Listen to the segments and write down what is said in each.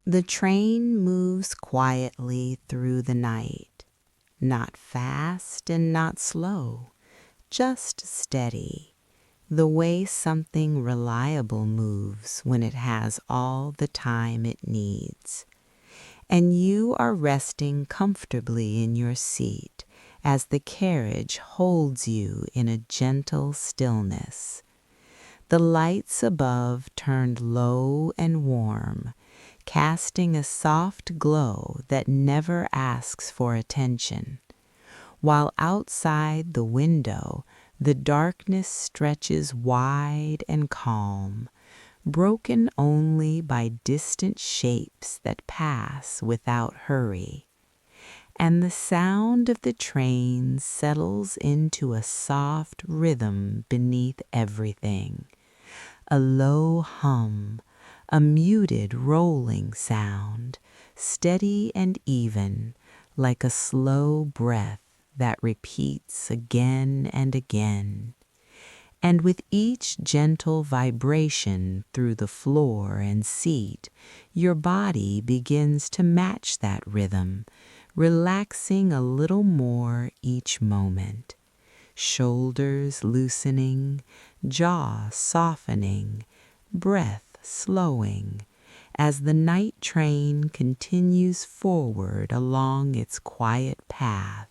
The train moves quietly through the night, not fast and not slow, just steady, the way something reliable moves when it has all the time it needs. And you are resting comfortably in your seat as the carriage holds you in a gentle stillness. The lights above turned low and warm, casting a soft glow that never asks for attention, while outside the window the darkness stretches wide and calm, broken only by distant shapes that pass without hurry. And the sound of the train settles into a soft rhythm beneath everything, a low hum, a muted rolling sound, steady and even, like a slow breath that repeats again and again. And with each gentle vibration through the floor and seat, your body begins to match that rhythm, relaxing a little more each moment. Shoulders loosening, jaw softening, breath slowing, as the night train continues forward along its quiet path,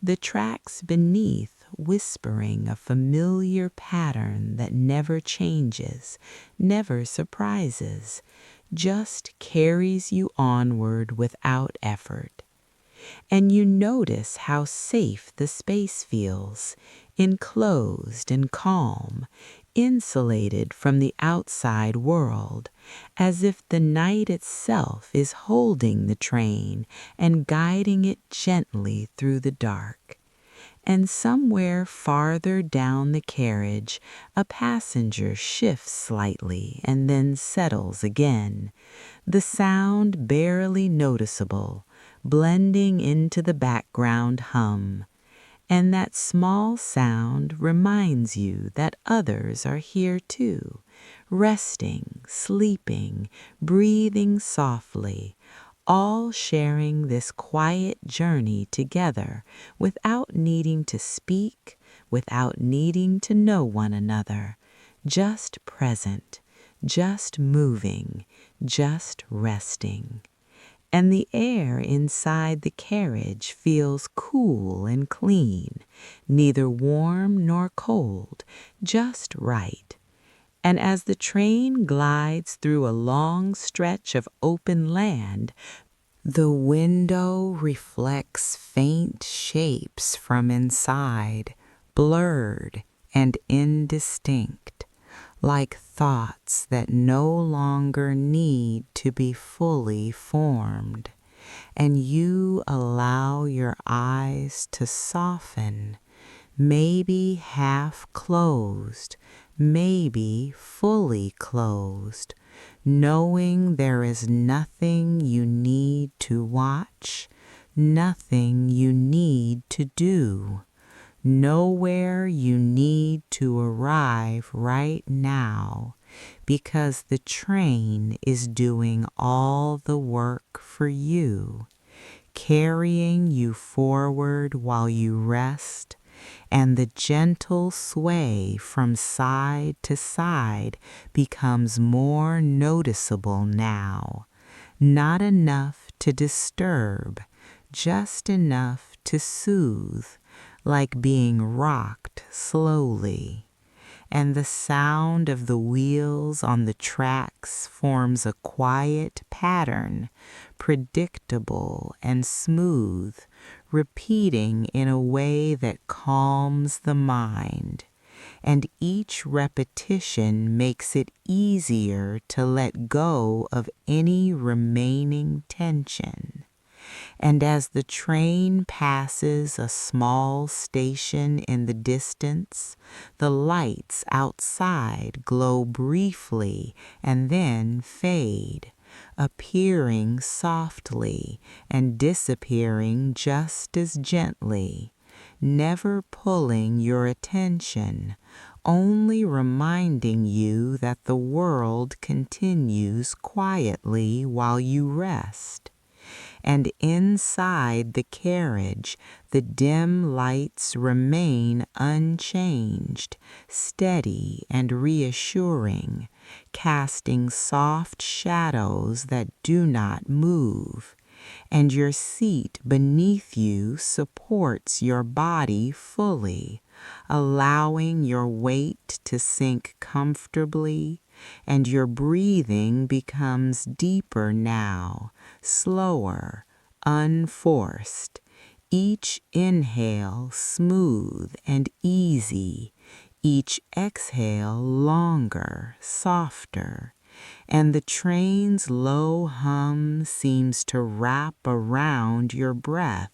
the tracks beneath whispering a familiar pattern that never changes, never surprises, just carries you onward without effort. And you notice how safe the space feels, enclosed and calm, insulated from the outside world, as if the night itself is holding the train and guiding it gently through the dark. And somewhere farther down the carriage, a passenger shifts slightly and then settles again, the sound barely noticeable, blending into the background hum. And that small sound reminds you that others are here too, resting, sleeping, breathing softly, all sharing this quiet journey together without needing to speak, without needing to know one another, just present, just moving, just resting. And the air inside the carriage feels cool and clean, neither warm nor cold, just right. And as the train glides through a long stretch of open land, the window reflects faint shapes from inside, blurred and indistinct, like thoughts that no longer need to be fully formed. And you allow your eyes to soften, maybe half closed, maybe fully closed, knowing there is nothing you need to watch, nothing you need to do, nowhere you need to arrive right now, because the train is doing all the work for you, carrying you forward while you rest, and the gentle sway from side to side becomes more noticeable now, not enough to disturb, just enough to soothe, like being rocked slowly. And the sound of the wheels on the tracks forms a quiet pattern, predictable and smooth, repeating in a way that calms the mind. And each repetition makes it easier to let go of any remaining tension. And as the train passes a small station in the distance, the lights outside glow briefly and then fade, appearing softly and disappearing just as gently, never pulling your attention, only reminding you that the world continues quietly while you rest. And inside the carriage, the dim lights remain unchanged, steady and reassuring, casting soft shadows that do not move. And your seat beneath you supports your body fully, allowing your weight to sink comfortably, and your breathing becomes deeper now, slower, unforced, each inhale smooth and easy, each exhale longer, softer, and the train's low hum seems to wrap around your breath,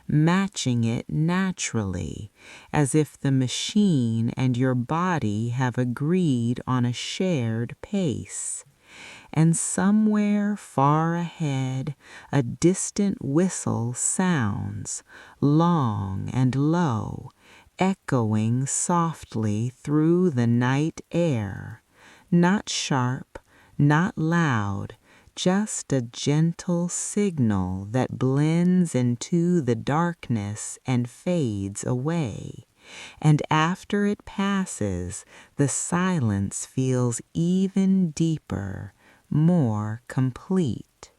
matching it naturally, as if the machine and your body have agreed on a shared pace. And somewhere far ahead, a distant whistle sounds, long and low, echoing softly through the night air, not sharp, not loud, just a gentle signal that blends into the darkness and fades away. And after it passes, the silence feels even deeper, more complete.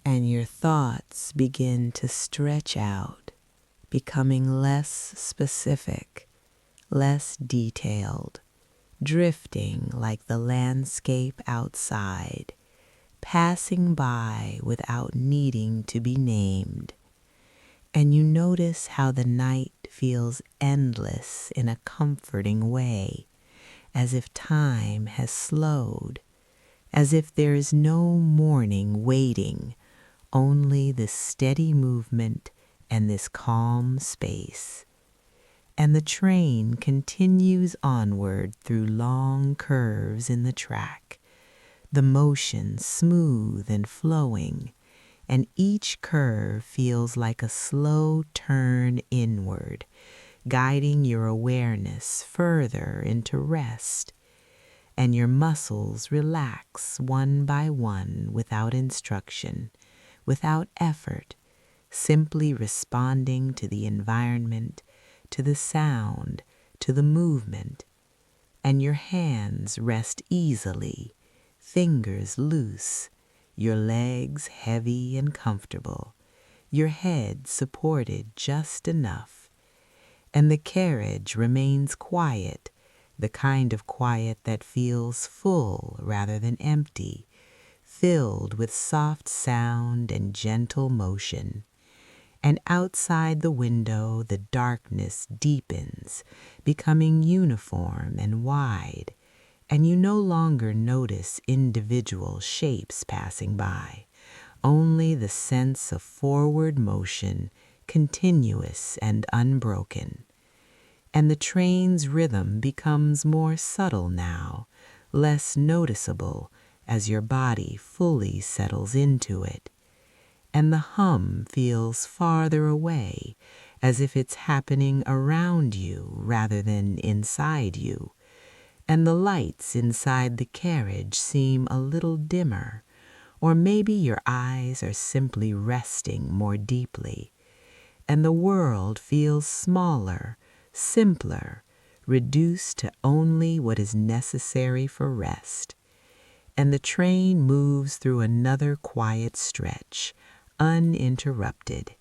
And your thoughts begin to stretch out, becoming less specific, less detailed, drifting like the landscape outside, passing by without needing to be named. And you notice how the night feels endless in a comforting way, as if time has slowed, as if there is no morning waiting, only this steady movement and this calm space. And the train continues onward through long curves in the track, the motion smooth and flowing, and each curve feels like a slow turn inward, guiding your awareness further into rest. And your muscles relax one by one without instruction, without effort, simply responding to the environment, to the sound, to the movement. And your hands rest easily, fingers loose, your legs heavy and comfortable, your head supported just enough. And the carriage remains quiet, the kind of quiet that feels full rather than empty, filled with soft sound and gentle motion. And outside the window, the darkness deepens, becoming uniform and wide, and you no longer notice individual shapes passing by, only the sense of forward motion, continuous and unbroken. And the train's rhythm becomes more subtle now, less noticeable as your body fully settles into it. And the hum feels farther away, as if it's happening around you rather than inside you. And the lights inside the carriage seem a little dimmer, or maybe your eyes are simply resting more deeply. And the world feels smaller, simpler, reduced to only what is necessary for rest. And the train moves through another quiet stretch, uninterrupted,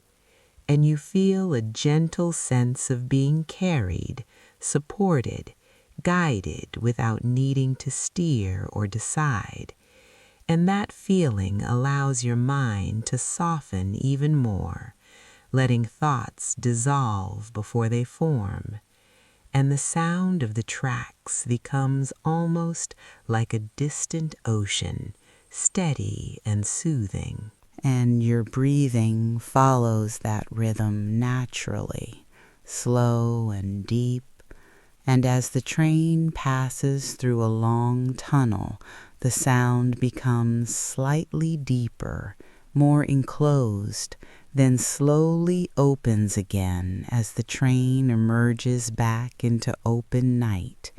and you feel a gentle sense of being carried, supported, guided without needing to steer or decide. And that feeling allows your mind to soften even more, letting thoughts dissolve before they form. And the sound of the tracks becomes almost like a distant ocean, steady and soothing. And your breathing follows that rhythm naturally, slow and deep. And as the train passes through a long tunnel, the sound becomes slightly deeper, more enclosed, then slowly opens again as the train emerges back into open night,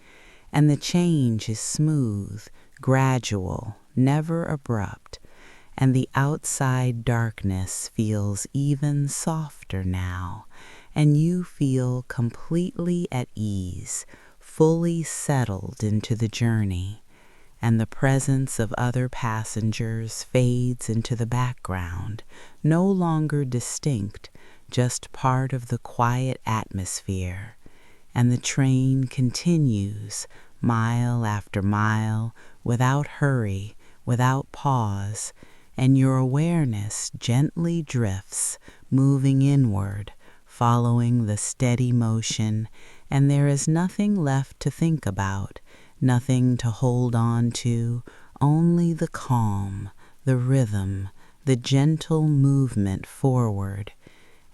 and the change is smooth, gradual, never abrupt, and the outside darkness feels even softer now, and you feel completely at ease, fully settled into the journey, and the presence of other passengers fades into the background, no longer distinct, just part of the quiet atmosphere, and the train continues mile after mile without hurry, without pause, and your awareness gently drifts, moving inward, following the steady motion, and there is nothing left to think about, nothing to hold on to, only the calm, the rhythm, the gentle movement forward.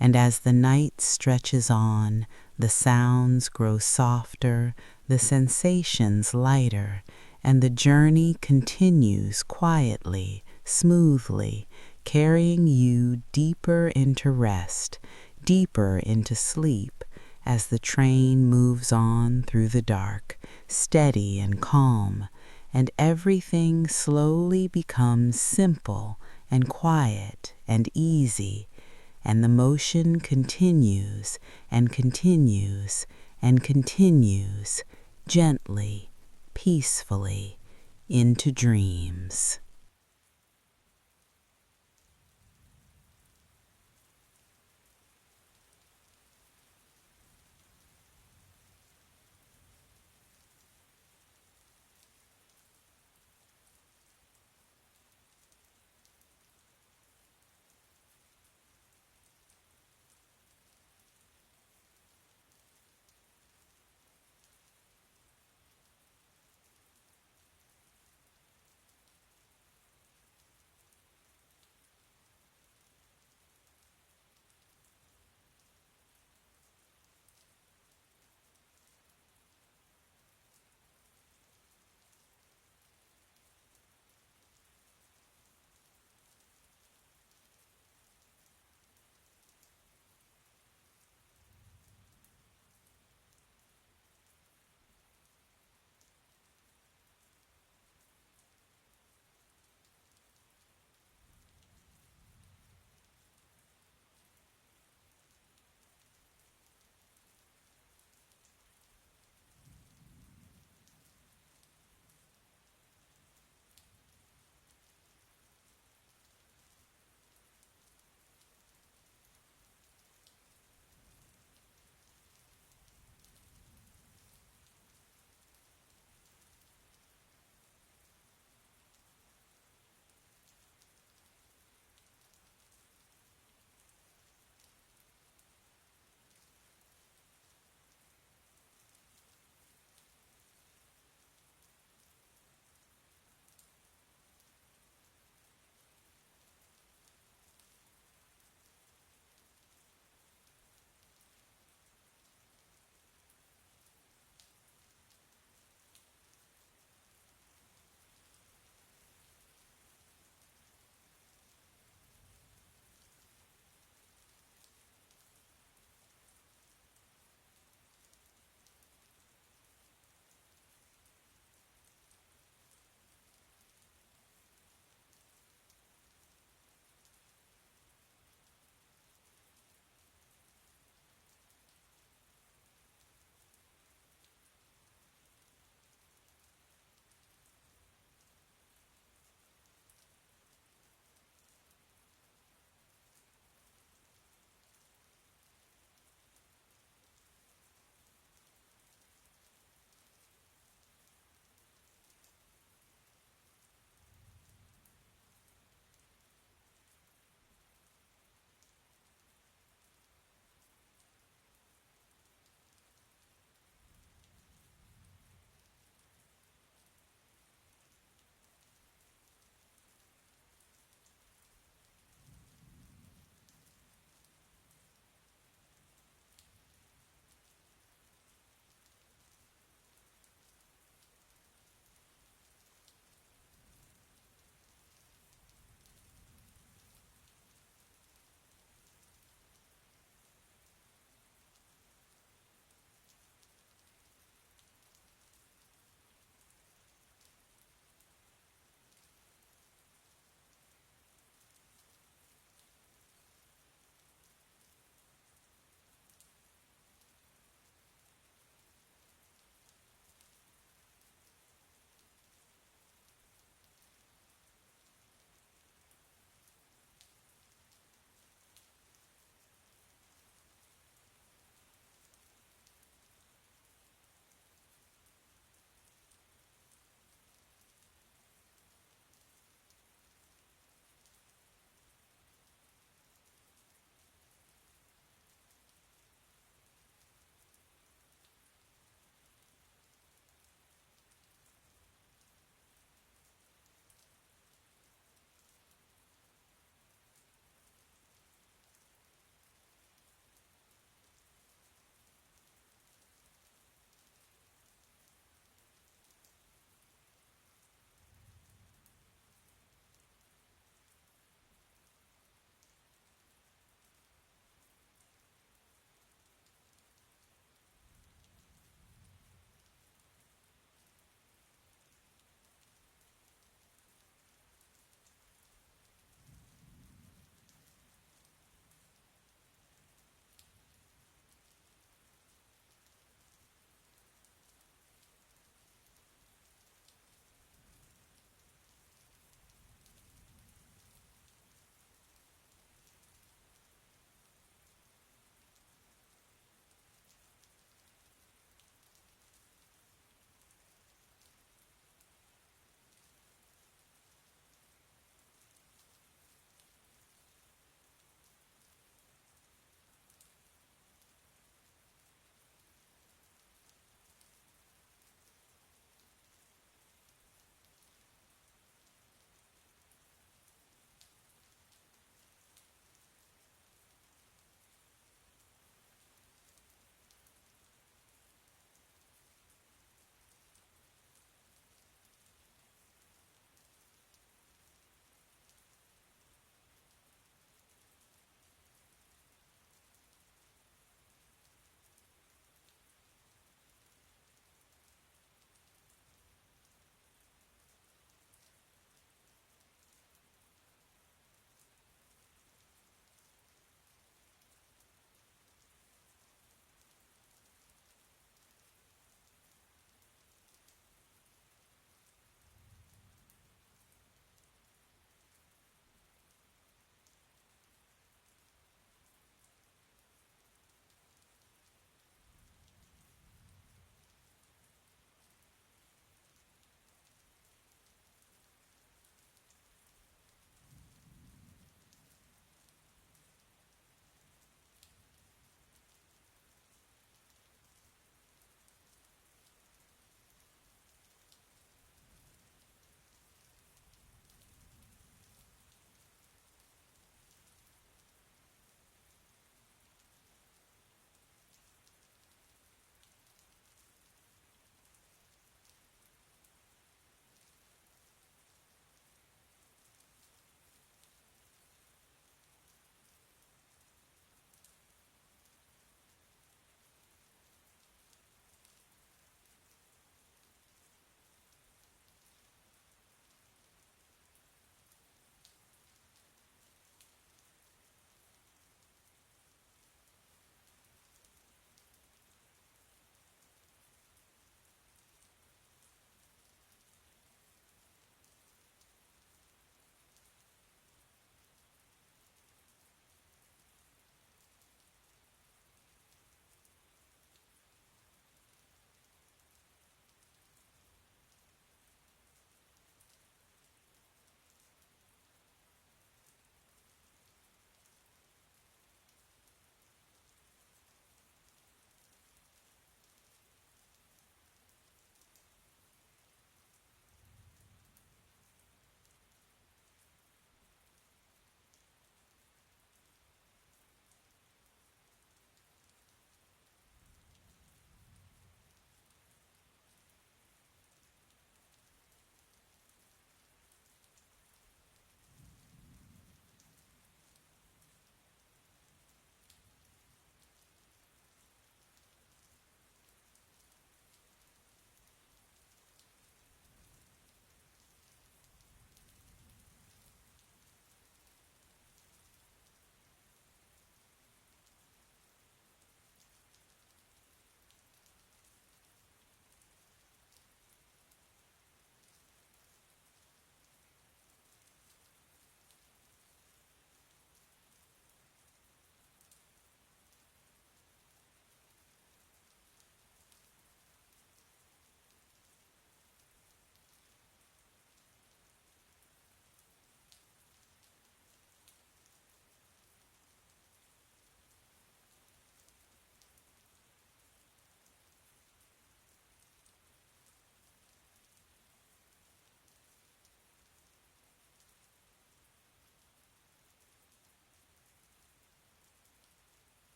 And as the night stretches on, the sounds grow softer, the sensations lighter, and the journey continues quietly, smoothly, carrying you deeper into rest, deeper into sleep, as the train moves on through the dark, steady and calm, and everything slowly becomes simple and quiet and easy, and the motion continues and continues and continues, gently, peacefully, into dreams.